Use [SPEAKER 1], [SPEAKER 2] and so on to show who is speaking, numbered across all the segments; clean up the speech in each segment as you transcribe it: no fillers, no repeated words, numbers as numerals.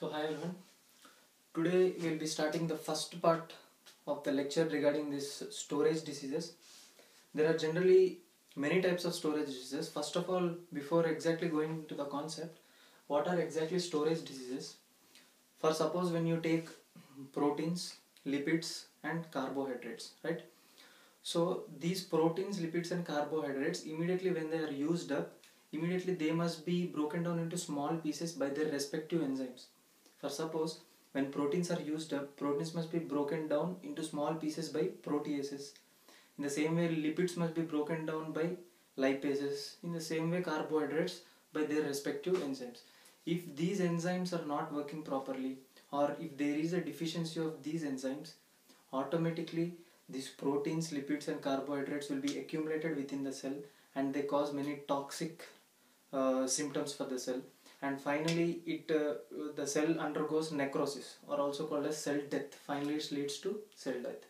[SPEAKER 1] So hi everyone. Today we'll be starting the first part of the lecture regarding this storage diseases. There are generally many types of storage diseases. First of all, before exactly going into the concept, what are exactly storage diseases? For suppose when you take proteins, lipids and carbohydrates, right? So these proteins, lipids and carbohydrates, immediately when they are used up, immediately they must be broken down into small pieces by their respective enzymes. For suppose when proteins are used up, proteins must be broken down into small pieces by proteases. In the same way, lipids must be broken down by lipases. In the same way, carbohydrates by their respective enzymes. If these enzymes are not working properly, or if there is a deficiency of these enzymes, automatically these proteins, lipids and carbohydrates will be accumulated within the cell, and they cause many toxic symptoms for the cell. And finally the cell undergoes necrosis, or also called as cell death. Finally it leads to cell death.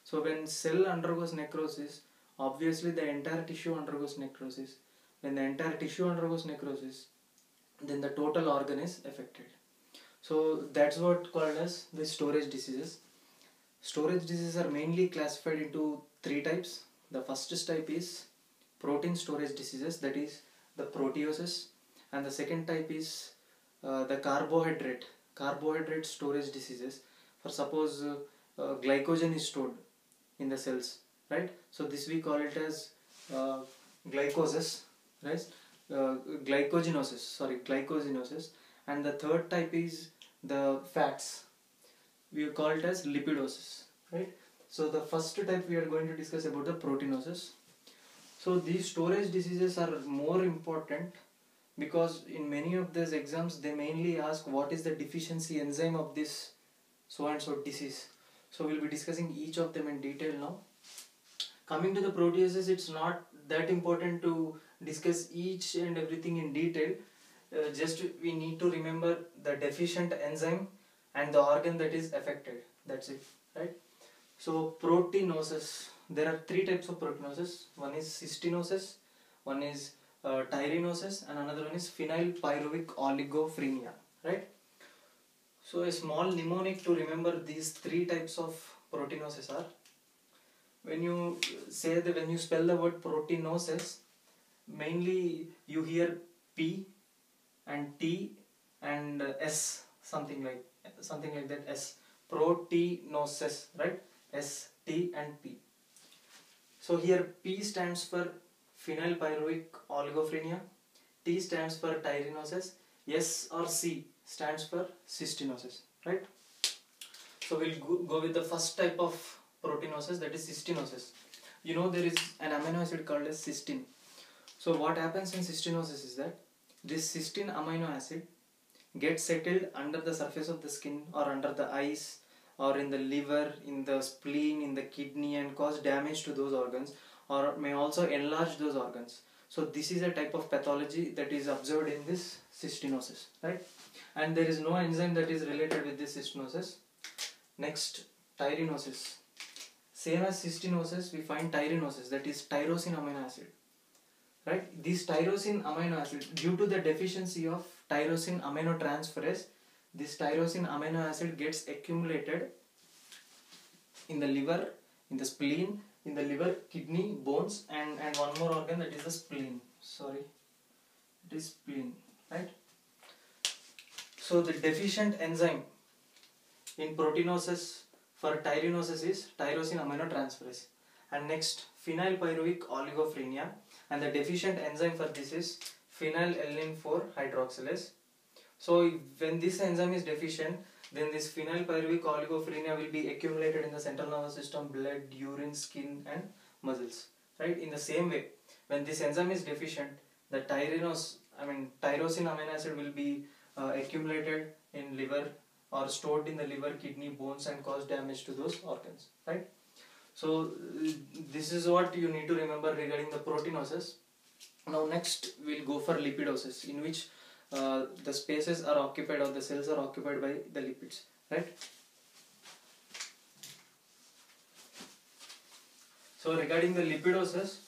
[SPEAKER 1] So when cell undergoes necrosis, obviously the entire tissue undergoes necrosis. When the entire tissue undergoes necrosis, then the total organ is affected. So that's what called as the storage diseases. Storage diseases are mainly classified into three types. The first type is protein storage diseases, that is the proteoses, and the second type is the carbohydrate storage diseases. For suppose glycogen is stored in the cells, right? So this we call it as uh, glycosis, right? Glycogenosis. And the third type is the fats. We call it as lipidosis, right? So the first type we are going to discuss about the proteinosis. So these storage diseases are more important because in many of these exams they mainly ask what is the deficiency enzyme of this so and so disease. So we'll be discussing each of them in detail now. Coming to the proteases, it's not that important to discuss each and everything in detail. Just we need to remember the deficient enzyme and the organ that is affected. That's it, right? So proteinosis, there are three types of proteinosis. One is cystinosis, one is tyrinosis, and another one is phenylpyruvic oligophrenia, right? So a small mnemonic to remember these three types of proteinosis are, when you spell the word proteinosis, mainly you hear P and T and S, something like that. S, proteinosis, right? S, T and P. So here P stands for phenylpyruvic oligophrenia, T stands for tyrinosis, S or C stands for cystinosis, right? So we'll go with the first type of proteinosis, that is cystinosis. You know there is an amino acid called as cysteine. So what happens in cystinosis is that this cysteine amino acid gets settled under the surface of the skin or under the eyes or in the liver, in the spleen, in the kidney, and cause damage to those organs, or may also enlarge those organs. So this is a type of pathology that is observed in this cystinosis, right? And there is no enzyme that is related with this cystinosis. Next, tyrinosis. Same as cystinosis, we find tyrinosis, that is tyrosine amino acid, right? This tyrosine amino acid, due to the deficiency of tyrosine aminotransferase, this tyrosine amino acid gets accumulated in the liver, in the spleen, in the liver, kidney, bones, and one more organ, that is the spleen. It is spleen, right? So the deficient enzyme in proteinosis for tyrinosis is tyrosine aminotransferase. And next, phenylpyruvic oligophrenia, and the deficient enzyme for this is phenylalanine 4 hydroxylase. So when this enzyme is deficient, then this phenylpyruvic oligophrenia will be accumulated in the central nervous system, blood, urine, skin and muscles, right? In the same way, when this enzyme is deficient, the tyrosine amino acid will be accumulated in liver or stored in the liver, kidney, bones and cause damage to those organs, right? So this is what you need to remember regarding the proteinosis. Now next we'll go for lipidosis, in which the spaces are occupied, or the cells are occupied by the lipids, right? So regarding the lipidosis,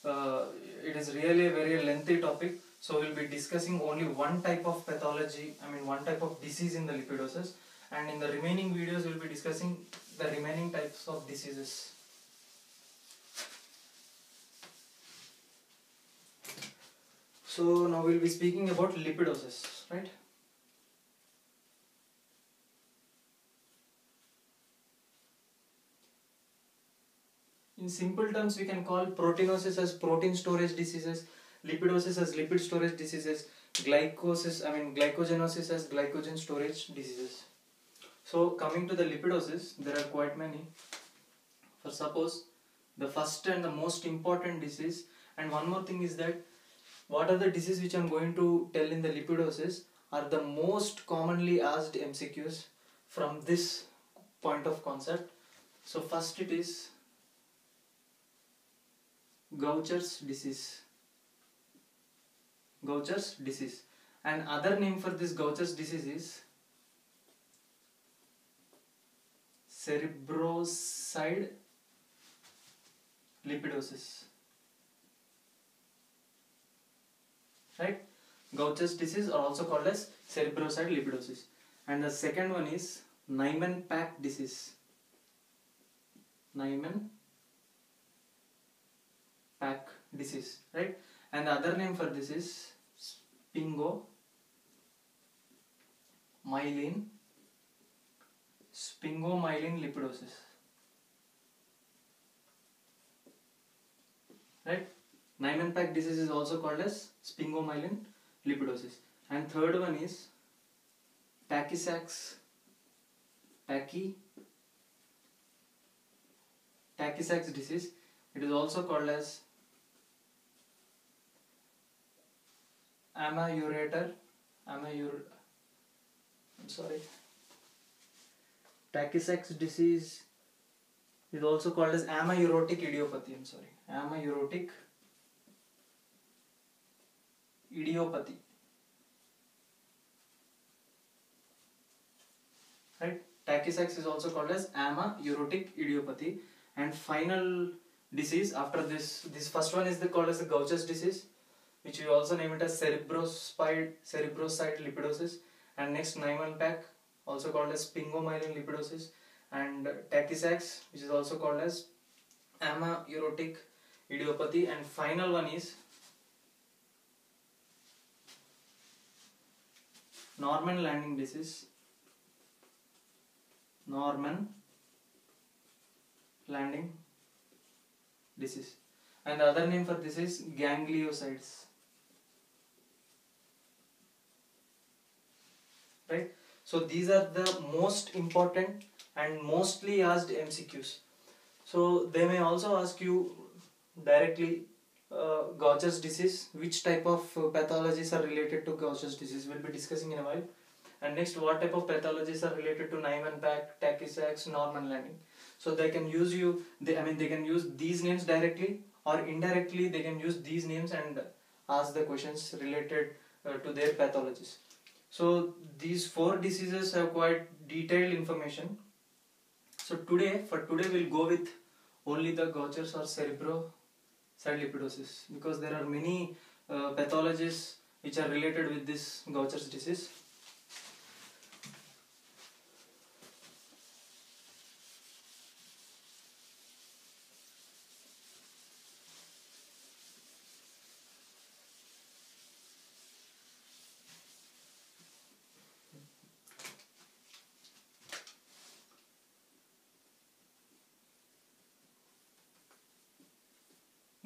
[SPEAKER 1] it is really a very lengthy topic. So we'll be discussing only one type of pathology, one type of disease in the lipidosis, and in the remaining videos we'll be discussing the remaining types of diseases. So now we'll be speaking about lipidosis, right? In simple terms, we can call proteinosis as protein storage diseases, lipidosis as lipid storage diseases, glycogenosis as glycogen storage diseases. So coming to the lipidosis, there are quite many. For suppose the first and the most important disease, and one more thing is that what are the diseases which I am going to tell in the lipidosis are the most commonly asked MCQs from this point of concept. So first it is Gaucher's disease. Gaucher's disease. And other name for this Gaucher's disease is cerebroside lipidosis. Right? Gaucher's disease are also called as cerebroside lipidosis. And the second one is Niemann-Pick disease. Niemann-Pick disease, right? And the other name for this is sphingomyelin lipidosis, right? Niemann-Pick disease is also called as sphingomyelin lipidosis. And third one is Tay-Sachs disease. It is also called as Tay-Sachs disease is also called as amaurotic idiopathy. Amaurotic idiopathy. Right? Tay-Sachs is also called as amaurotic idiopathy. And final disease after this first one is called as the Gaucher's disease, which we also name it as cerebroside lipidosis. And next Niemann-Pick, also called as sphingomyelin lipidosis, and Tay-Sachs, which is also called as amaurotic idiopathy. And final one is Norman-Landing disease. Norman-Landing disease. And the other name for this is gangliosides. Right? So these are the most important and mostly asked MCQs. So they may also ask you directly Gaucher's disease, which type of pathologies are related to Gaucher's disease. We'll be discussing in a while. And next, what type of pathologies are related to Niemann-Pick, Tay-Sachs, Norman-Landing. So they can use they can use these names directly, or indirectly they can use these names and ask the questions related to their pathologies. So these 4 diseases have quite detailed information. So today we'll go with only the Gaucher's or cerebroside lipidosis, because there are many pathologies which are related with this Gaucher's disease.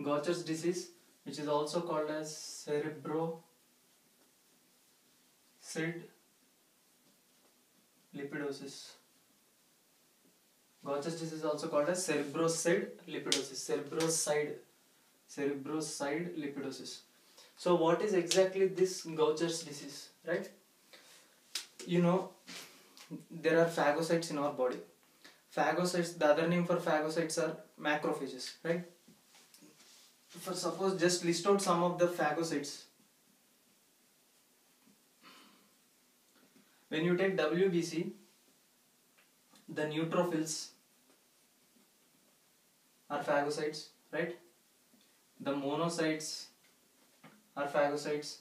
[SPEAKER 1] Gaucher's disease, which is also called as cerebroside lipidosis. Gaucher's disease is also called as cerebroside lipidosis. Cerebroside lipidosis. So what is exactly this Gaucher's disease, right? There are phagocytes in our body. Phagocytes, the other name for phagocytes are macrophages, right? For suppose just list out some of the phagocytes. When you take WBC, the neutrophils are phagocytes, right? The monocytes are phagocytes.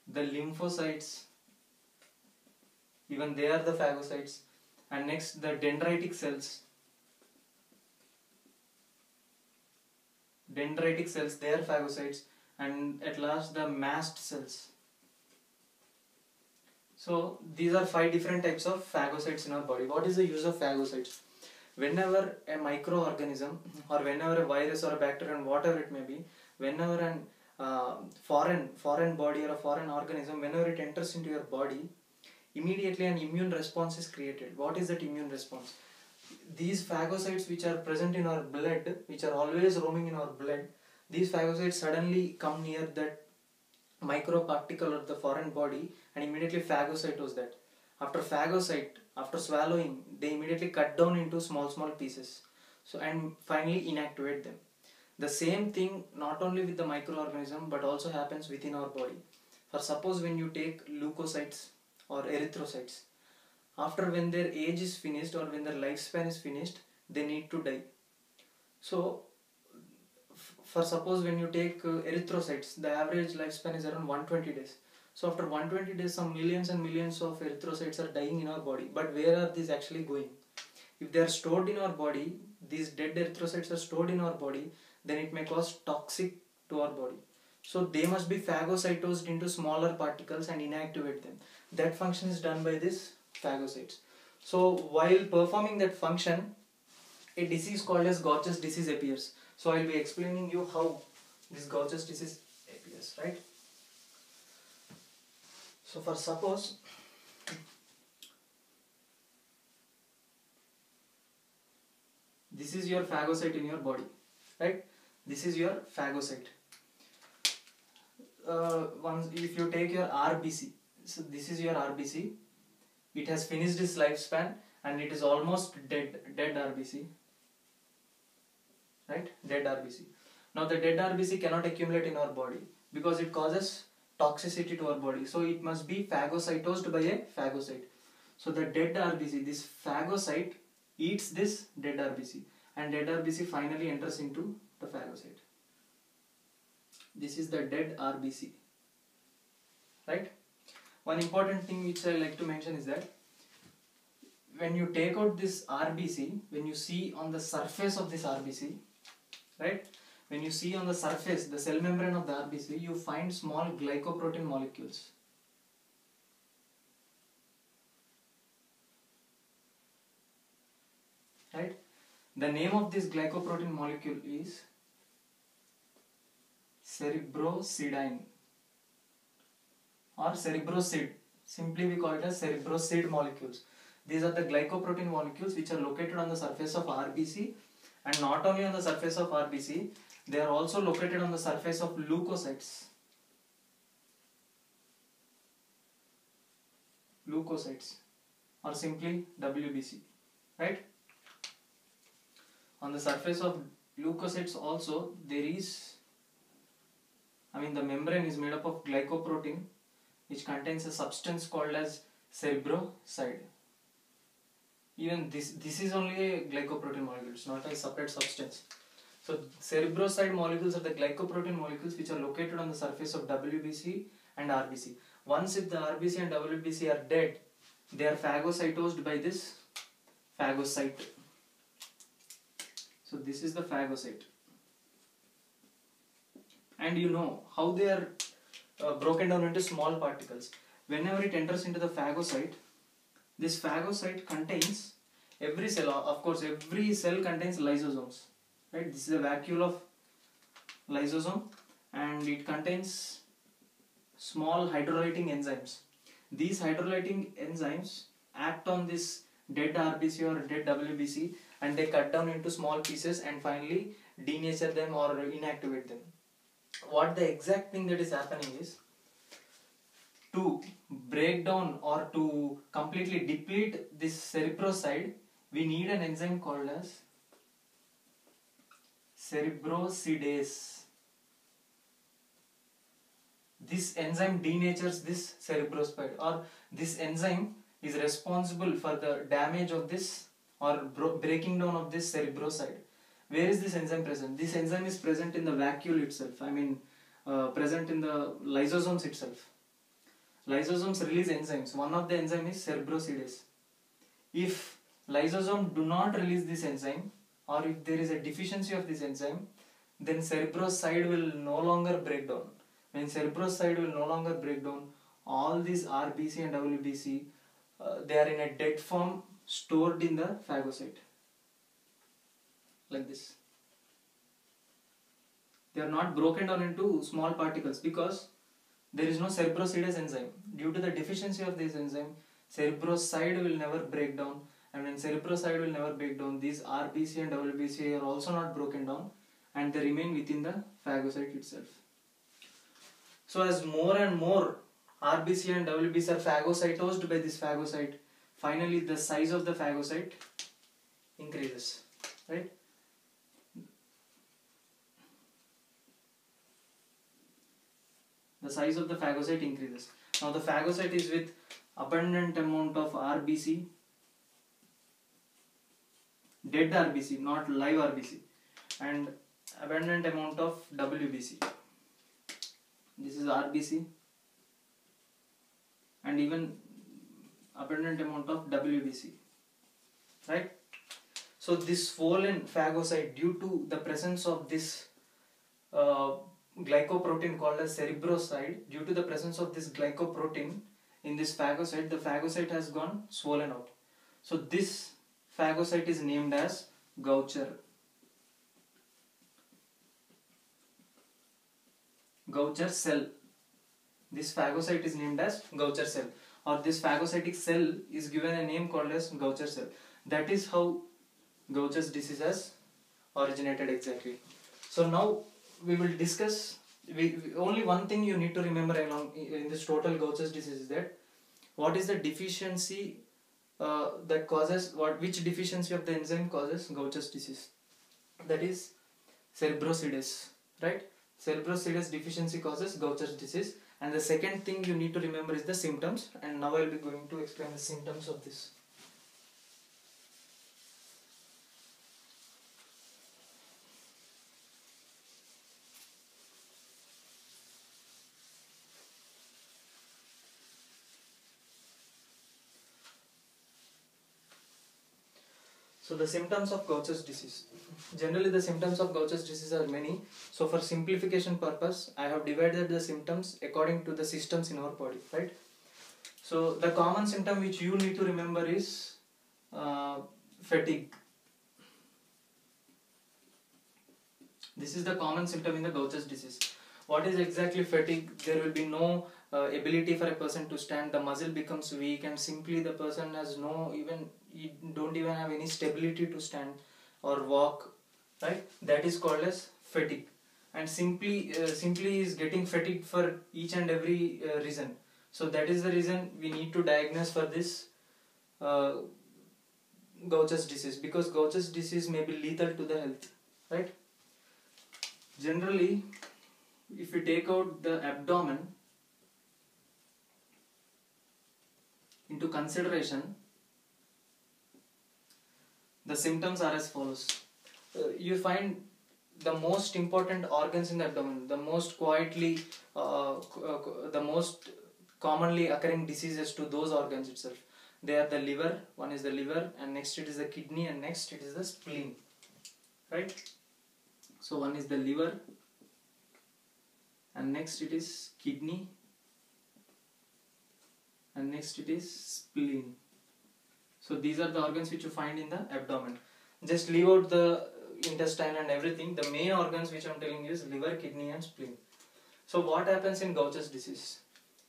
[SPEAKER 1] The lymphocytes, even they are the phagocytes. And next, the dendritic cells. Dendritic cells, they are phagocytes. And at last, the mast cells. So these are 5 different types of phagocytes in our body. What is the use of phagocytes? Whenever a microorganism, or whenever a virus or a bacteria, and whatever it may be, whenever an foreign body or a foreign organism, whenever it enters into your body, immediately an immune response is created. What is that immune response? These phagocytes which are present in our blood, which are always roaming in our blood, these phagocytes suddenly come near that microparticle or the foreign body and immediately phagocytose that. After swallowing, they immediately cut down into small pieces. So, and finally inactivate them. The same thing not only with the microorganism but also happens within our body. For suppose when you take leukocytes or erythrocytes, after when their age is finished or when their lifespan is finished, they need to die. So for suppose when you take erythrocytes, the average lifespan is around 120 days. So after 120 days, some millions and millions of erythrocytes are dying in our body. But where are these actually going? If they are stored in our body, these dead erythrocytes are stored in our body, then it may cause toxic to our body. So they must be phagocytosed into smaller particles and inactivate them. That function is done by these phagocytes. So while performing that function, a disease called as Gaucher's disease appears. So I will be explaining you how this Gaucher's disease appears, right? So for suppose this is your phagocyte in your body, right? This is your phagocyte. Once if you take your RBC, so this is your RBC. It has finished its lifespan and it is almost dead RBC. Right? Dead RBC. Now the dead RBC cannot accumulate in our body because it causes toxicity to our body. So it must be phagocytosed by a phagocyte. So the dead RBC, this phagocyte eats this dead RBC and dead RBC finally enters into the phagocyte. This is the dead RBC. Right? One important thing which I like to mention is that when you take out this RBC, when you see on the surface of this RBC, right? When you see on the surface, the cell membrane of the RBC, you find small glycoprotein molecules. Right? The name of this glycoprotein molecule is cerebrosidine or cerebrosid. Simply we call it as cerebrosid molecules. These are the glycoprotein molecules which are located on the surface of RBC, and not only on the surface of RBC, they are also located on the surface of leukocytes. Leukocytes or simply WBC, right? On the surface of leukocytes also there is, the membrane is made up of glycoprotein which contains a substance called as cerebroside. Even this is only a glycoprotein molecule, it's not a separate substance. So cerebroside molecules are the glycoprotein molecules which are located on the surface of WBC and RBC. Once if the RBC and WBC are dead, they are phagocytosed by this phagocyte. So this is the phagocyte. And you know how they are broken down into small particles. Whenever it enters into the phagocyte, this phagocyte contains every cell, of course every cell contains lysosomes, right? This is a vacuole of lysosome and it contains small hydrolyting enzymes. These hydrolyting enzymes act on this dead RBC or dead WBC and they cut down into small pieces and finally denature them or inactivate them. What the exact thing that is happening is, to break down or to completely deplete this cerebroside, we need an enzyme called as cerebrosidase. This enzyme denatures this cerebroside, or this enzyme is responsible for the damage of this or breaking down of this cerebroside. Where is this enzyme present? This enzyme is present in the vacuole itself. present in the lysosomes itself. Lysosomes release enzymes. One of the enzyme is cerebrosidase. If lysosome do not release this enzyme, or if there is a deficiency of this enzyme, then cerebroside will no longer break down. When cerebroside will no longer break down, all these RBC and WBC, they are in a dead form stored in the phagocyte. Like this. They are not broken down into small particles because there is no cerebrosidase enzyme. Due to the deficiency of this enzyme, cerebroside will never break down, and when cerebroside will never break down, these RBC and WBC are also not broken down, and they remain within the phagocyte itself. So as more and more RBC and WBC are phagocytosed by this phagocyte, finally the size of the phagocyte increases, right? The size of the phagocyte increases. Now the phagocyte is with abundant amount of RBC, dead RBC, not live RBC, and abundant amount of WBC. This is RBC and even abundant amount of WBC, right? So this swollen phagocyte, due to the presence of this glycoprotein called as cerebroside, due to the presence of this glycoprotein in this phagocyte, the phagocyte has gone swollen out. So this phagocyte is named as Gaucher. Gaucher cell. This phagocyte is named as Gaucher cell, or this phagocytic cell is given a name called as Gaucher cell. That is how Gaucher's disease has originated exactly. So now we will discuss, only one thing you need to remember along in this total Gaucher's disease is that what is the deficiency that causes, which deficiency of the enzyme causes Gaucher's disease? That is cerebrosidase, right? Cerebrosidase deficiency causes Gaucher's disease. And the second thing you need to remember is the symptoms, and now I will be going to explain the symptoms of this. So the symptoms of Gaucher's disease. Generally the symptoms of Gaucher's disease are many. So for simplification purpose, I have divided the symptoms according to the systems in our body, right? So the common symptom which you need to remember is fatigue. This is the common symptom in the Gaucher's disease. What is exactly fatigue? There will be no ability for a person to stand. The muscle becomes weak, and simply the person has don't even have any stability to stand or walk, right? That is called as fatigue. And simply is getting fatigued for each and every reason. So that is the reason we need to diagnose for this Gaucher's disease, because Gaucher's disease may be lethal to the health, right? Generally, if we take out the abdomen into consideration, the symptoms are as follows. You find the most important organs in the abdomen, the most the most commonly occurring diseases to those organs itself. They are the liver, one is the liver, and next it is the kidney, and next it is the spleen, right? So one is the liver, and next it is kidney, and next it is spleen. So these are the organs which you find in the abdomen. Just leave out the intestine and everything. The main organs which I am telling you is liver, kidney and spleen. So what happens in Gaucher's disease?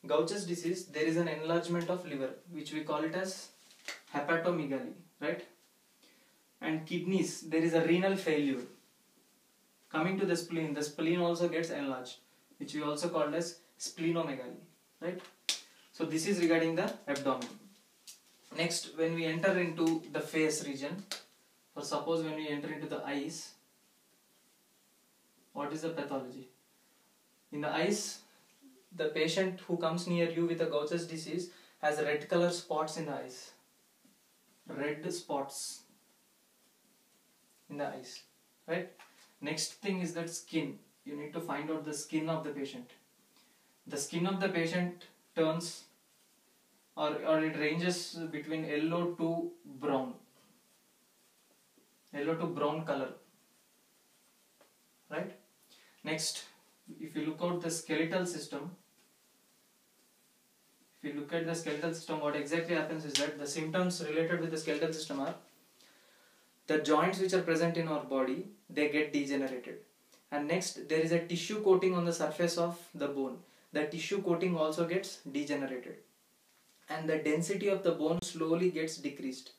[SPEAKER 1] Gaucher's disease, there is an enlargement of liver, which we call it as hepatomegaly, right? And kidneys, there is a renal failure. Coming to the spleen also gets enlarged, which we also call as splenomegaly, right? So this is regarding the abdomen. Next, when we enter into the face region, or suppose when we enter into the eyes, what is the pathology? In the eyes, the patient who comes near you with a Gaucher's disease has red color spots in the eyes. Red spots in the eyes, right? Next thing is that skin. you need to find out the skin of the patient. The skin of the patient turns or it ranges between yellow to brown color, right? Next, if you look at the skeletal system, what exactly happens is that the symptoms related with the skeletal system are the joints which are present in our body, they get degenerated. And next, there is a tissue coating on the surface of the bone. The tissue coating also gets degenerated. And the density of the bone slowly gets decreased.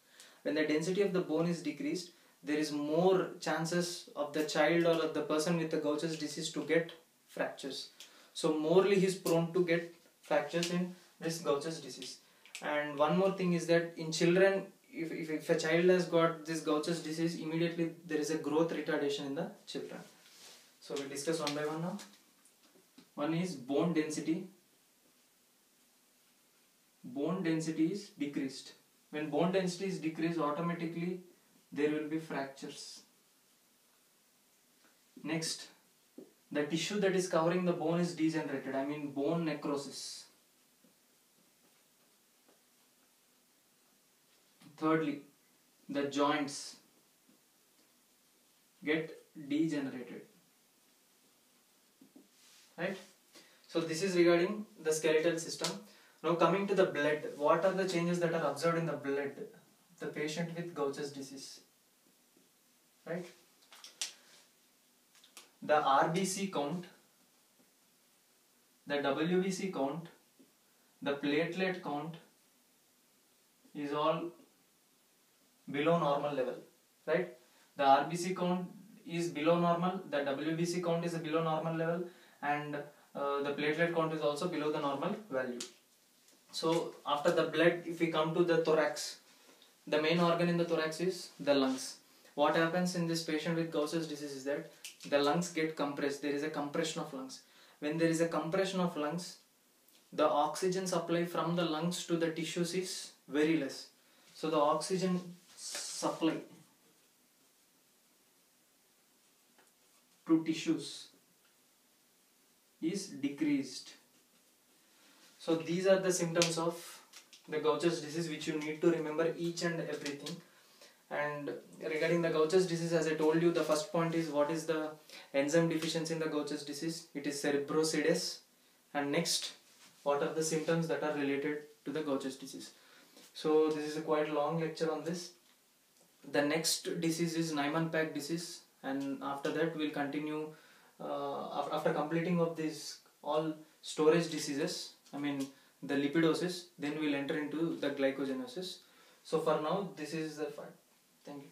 [SPEAKER 1] When the density of the bone is decreased, there is more chances of the child or of the person with the Gaucher's disease to get fractures. So morely he is prone to get fractures in this Gaucher's disease. And one more thing is that in children, if a child has got this Gaucher's disease, immediately there is a growth retardation in the children. So we'll discuss one by one now. One is bone density. Bone density is decreased. When bone density is decreased, automatically there will be fractures. Next, the tissue that is covering the bone is degenerated. I mean bone necrosis. Thirdly, the joints get degenerated. Right? So this is regarding the skeletal system. Now coming to the blood, what are the changes that are observed in the blood? The patient with Gaucher's disease. Right? The RBC count, the WBC count, the platelet count is all below normal level. Right? The RBC count is below normal, the WBC count is below normal level, and the platelet count is also below the normal value. So after the blood, if we come to the thorax, the main organ in the thorax is the lungs. What happens in this patient with Gaucher's disease is that the lungs get compressed. There is a compression of lungs. When there is a compression of lungs, the oxygen supply from the lungs to the tissues is very less. So the oxygen supply to tissues is decreased. So these are the symptoms of the Gaucher's disease which you need to remember each and everything. And regarding the Gaucher's disease, as I told you, the first point is what is the enzyme deficiency in the Gaucher's disease? It is cerebrosidase. And next, what are the symptoms that are related to the Gaucher's disease? So this is a quite long lecture on this. The next disease is Niemann-Pick disease, and after that we'll continue after completing of these all storage diseases, I mean the lipidosis, then we'll enter into the glycogenosis. So for now, this is the fact. Thank you.